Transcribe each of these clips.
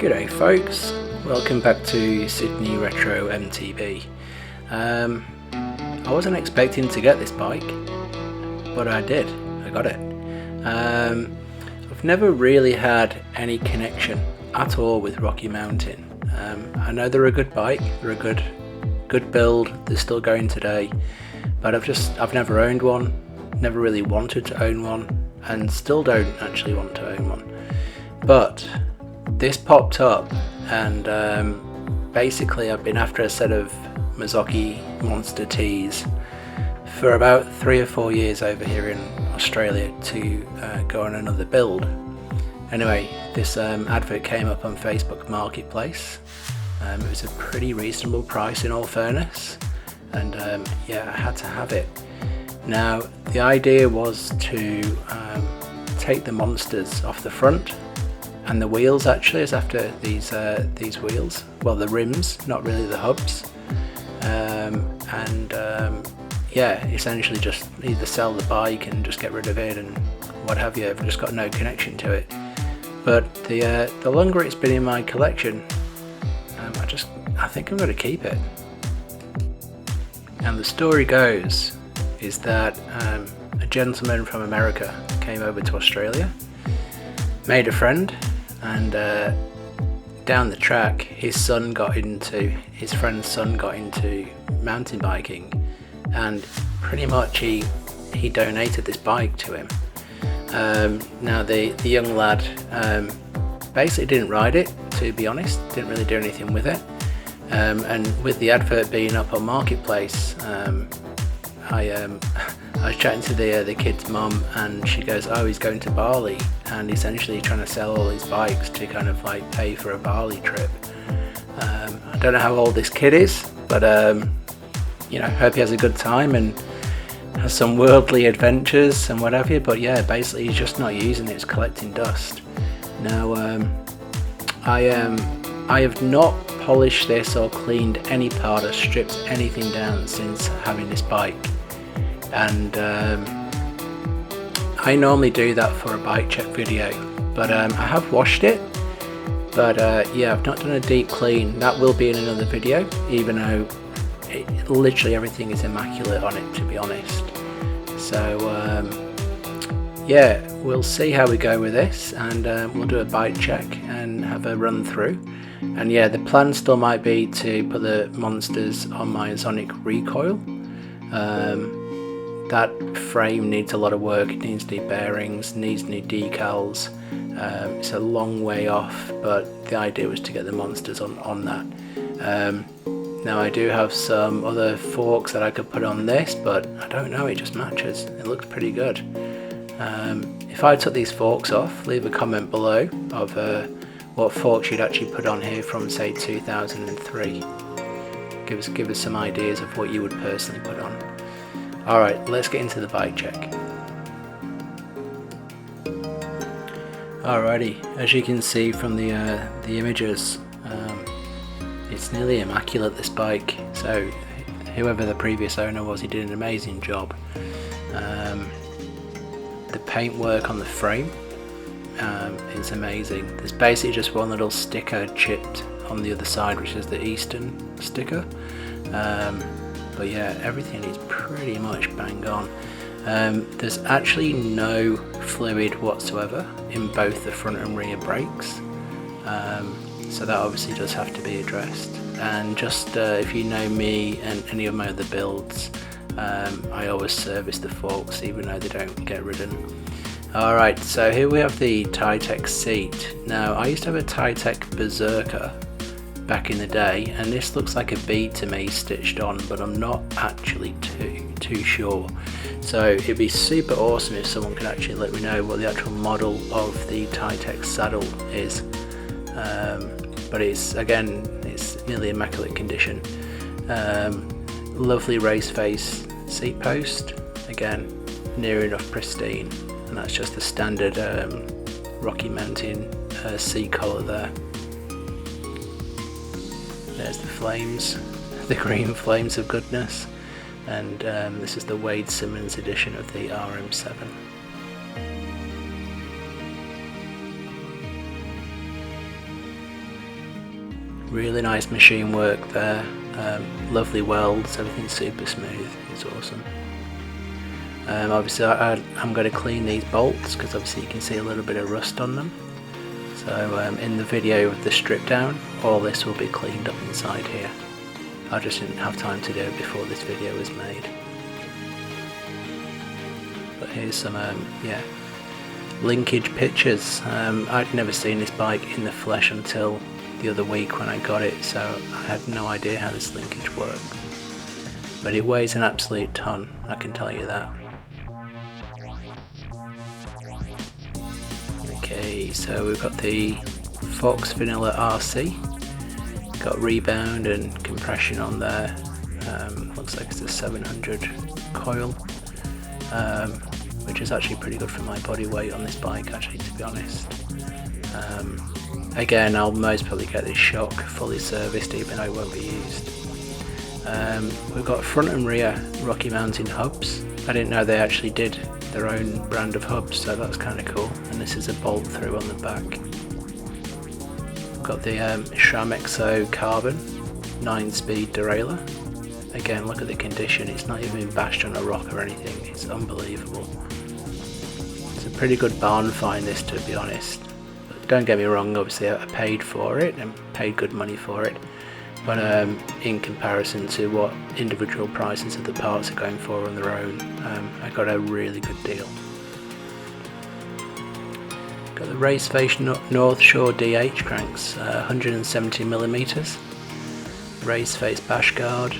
G'day folks, welcome back to Sydney Retro MTB. I wasn't expecting to get this bike, but I did, I got it. I've never really had any connection at all with Rocky Mountain. I know they're a good bike, they're a good build, they're still going today, but I've never owned one, never really wanted to own one, and still don't actually want to own one. But this popped up, and basically I've been after a set of Mazzocchi Monster Ts for about 3 or 4 years over here in Australia to go on another build. Anyway, this advert came up on Facebook Marketplace. It was a pretty reasonable price in all fairness, and yeah, I had to have it. Now the idea was to take the monsters off the front, and the wheels actually is after these wheels, well, the rims, not really the hubs, yeah, essentially just either sell the bike and just get rid of it and what have you. I've just got no connection to it. But the longer it's been in my collection, I think I'm going to keep it. And the story goes is that a gentleman from America came over to Australia, made a friend, and down the track his friend's son got into mountain biking, and pretty much he donated this bike to him. Now the young lad basically didn't ride it, to be honest, didn't really do anything with it, and with the advert being up on Marketplace, I was chatting to the kid's mum, and she goes, oh, he's going to Bali and essentially trying to sell all his bikes to kind of like pay for a Bali trip. I don't know how old this kid is, but you know, hope he has a good time and has some worldly adventures and what have you. But yeah, basically he's just not using it, it's collecting dust. Now I have not polished this or cleaned any part or stripped anything down since having this bike, and I normally do that for a bike check video, but I have washed it, but yeah, I've not done a deep clean. That will be in another video, even though literally everything is immaculate on it, to be honest. So yeah, we'll see how we go with this, and we'll do a bike check and have a run through. And yeah, the plan still might be to put the monsters on my Sonic recoil. That frame needs a lot of work, it needs new bearings, needs new decals. It's a long way off, but the idea was to get the monsters on that. Now I do have some other forks that I could put on this, but I don't know, it just matches. It looks pretty good. If I took these forks off, leave a comment below of what forks you'd actually put on here from, say, 2003. Give us some ideas of what you would personally put on. Alright, let's get into the bike check. Alrighty, as you can see from the images, it's nearly immaculate, this bike. So whoever the previous owner was, he did an amazing job. The paintwork on the frame is amazing. There's basically just one little sticker chipped on the other side, which is the Eastern sticker. But yeah, everything is pretty much bang on. There's actually no fluid whatsoever in both the front and rear brakes. So that obviously does have to be addressed. And just if you know me and any of my other builds, I always service the forks even though they don't get ridden. Alright, so here we have the Tytech seat. Now I used to have a Tytech Berserker back in the day, and this looks like a bead to me stitched on, but I'm not actually too sure. So it'd be super awesome if someone could actually let me know what the actual model of the Tytech saddle is. But it's nearly immaculate condition. Lovely race face seat post, again near enough pristine, and that's just the standard Rocky Mountain seat collar there. There's the flames, the green flames of goodness, and this is the Wade Simmons edition of the RM7. Really nice machine work there, lovely welds, everything's super smooth, it's awesome. Obviously I'm going to clean these bolts because obviously you can see a little bit of rust on them. So in the video of the strip down, all this will be cleaned up inside here. I just didn't have time to do it before this video was made. But here's some linkage pictures. I'd never seen this bike in the flesh until the other week when I got it, so I had no idea how this linkage worked. But it weighs an absolute ton, I can tell you that. Okay, so we've got the Fox Vanilla RC. Got rebound and compression on there. Looks like it's a 700 coil, which is actually pretty good for my body weight on this bike, actually, to be honest. Again, I'll most probably get this shock fully serviced, even though it won't be used. We've got front and rear Rocky Mountain hubs. I didn't know they actually did their own brand of hubs, so that's kind of cool. And this is a bolt through on the back. We've got the SRAM XO Carbon 9-speed derailleur. Again, look at the condition, it's not even been bashed on a rock or anything, it's unbelievable. It's a pretty good barn find, this, to be honest. Don't get me wrong, obviously I paid for it and paid good money for it, but in comparison to what individual prices of the parts are going for on their own, I got a really good deal. Got the Raceface North Shore DH cranks, 170mm, Raceface bash guard,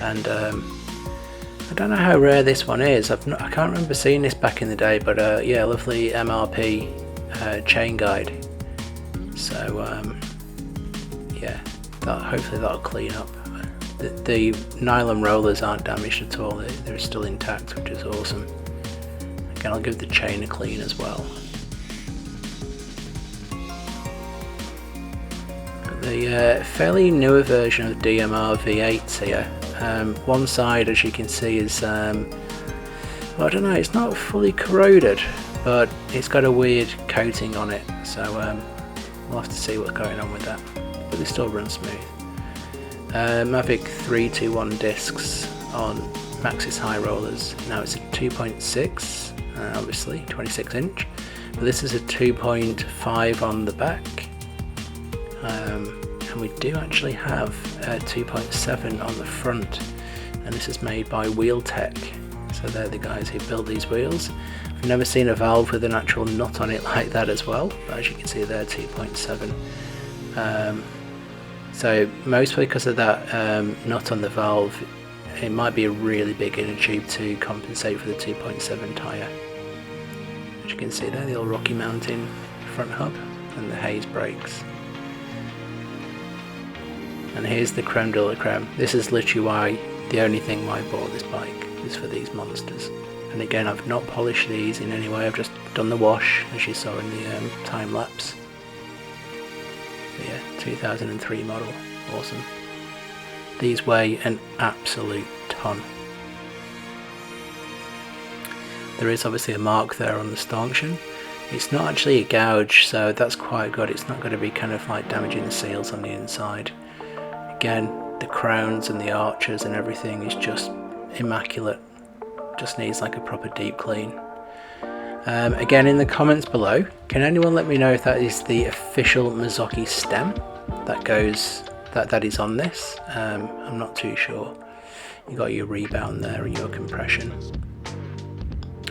and I don't know how rare this one is. I can't remember seeing this back in the day, but yeah, lovely MRP chain guide. So yeah, hopefully that'll clean up. The nylon rollers aren't damaged at all, they're still intact, which is awesome. Again, I'll give the chain a clean as well. Got the fairly newer version of DMR V8s here. One side, as you can see, is well, I don't know, it's not fully corroded, but it's got a weird coating on it, so we'll have to see what's going on with that, but they still run smooth. Mavic 321 discs on Maxxis high rollers. Now it's a 2.6, obviously 26 inch, but this is a 2.5 on the back, and we do actually have a 2.7 on the front, and this is made by Wheeltech, so they're the guys who build these wheels. I've never seen a valve with an actual nut on it like that as well, but as you can see they're 2.7. So mostly because of that nut on the valve, it might be a really big inner tube to compensate for the 2.7 tyre. As you can see there, the old Rocky Mountain front hub and the Hayes brakes. And here's the creme de la creme. This is literally why, the only thing why I bought this bike, is for these monsters. And again, I've not polished these in any way, I've just done the wash, as you saw in the time lapse. But yeah, 2003 model, awesome. These weigh an absolute ton. There is obviously a mark there on the stanchion. It's not actually a gouge, so that's quite good. It's not going to be kind of like damaging the seals on the inside. Again, the crowns and the arches and everything is just immaculate. Just needs like a proper deep clean. Again, in the comments below, can anyone let me know if that is the official Mazzocchi stem that is on this? I'm not too sure. You got your rebound there and your compression.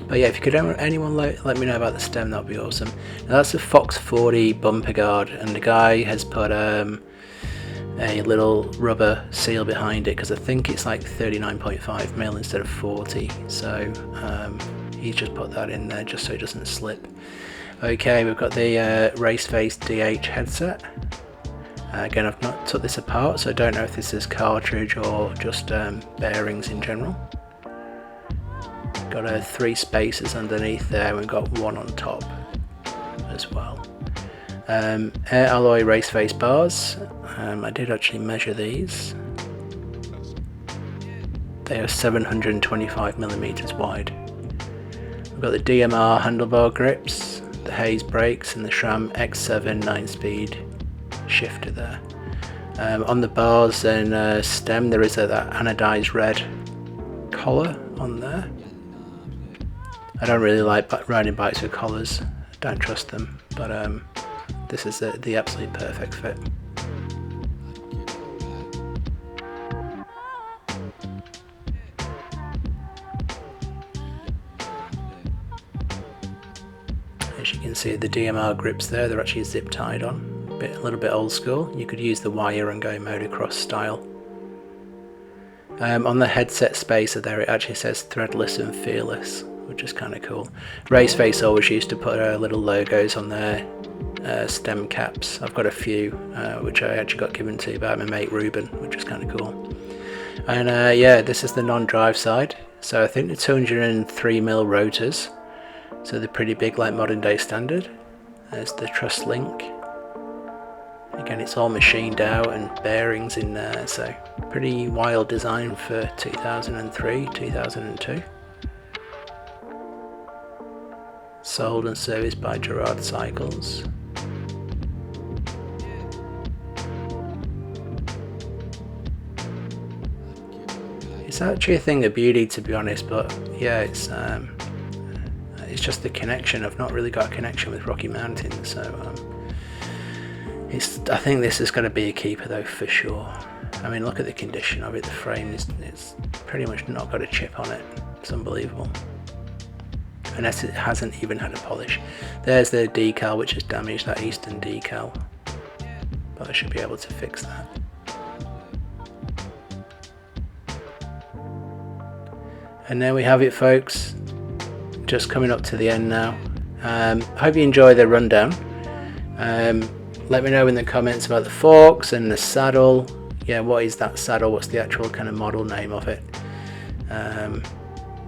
But yeah, if you could anyone let me know about the stem, that'd be awesome. Now that's a Fox 40 bumper guard, and the guy has put a little rubber seal behind it because I think it's like 39.5mm instead of 40. So he's just put that in there just so it doesn't slip. Okay, we've got the Raceface DH headset. Again, I've not took this apart, so I don't know if this is cartridge or just bearings in general. Got 3 spacers underneath there, and we've got 1 on top as well. Air alloy Raceface bars. I did actually measure these. They are 725mm wide. We've got the DMR handlebar grips, the Hayes brakes, and the SRAM X7 9-speed shifter there. On the bars and stem there is that anodized red collar on there. I don't really like riding bikes with collars, don't trust them, but this is the absolute perfect fit. As you can see, the DMR grips there, they're actually zip tied on. A little bit old school. You could use the wire and go motocross style. On the headset spacer there, it actually says threadless and fearless, which is kind of cool. Raceface always used to put little logos on their stem caps. I've got a few, which I actually got given to by my mate Ruben, which is kind of cool. And yeah, this is the non-drive side. So I think the 203mm rotors. So they're pretty big, like modern day standard. There's the truss link. Again, it's all machined out and bearings in there, so pretty wild design for 2003, 2002. Sold and serviced by Gerard Cycles. It's actually a thing of beauty, to be honest, but yeah, it's just the connection. I've not really got a connection with Rocky Mountain, so I think this is going to be a keeper though, for sure. I mean, look at the condition of it. The frame it's pretty much not got a chip on it. It's unbelievable. Unless it hasn't even had a polish. There's the decal, which is damaged, that Eastern decal. But I should be able to fix that. And there we have it, folks. Just coming up to the end now. Hope you enjoy the rundown. Let me know in the comments about the forks and the saddle. Yeah, what is that saddle? What's the actual kind of model name of it?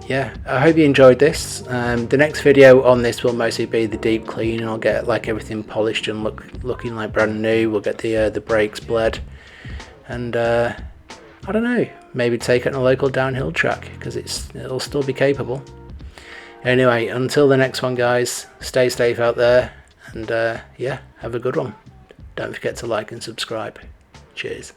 Yeah, I hope you enjoyed this. The next video on this will mostly be the deep clean, and I'll get like everything polished and looking like brand new. We'll get the brakes bled, and I don't know, maybe take it on a local downhill track, because it'll still be capable. Anyway, until the next one, guys, stay safe out there, and yeah, have a good one. Don't forget to like and subscribe. Cheers.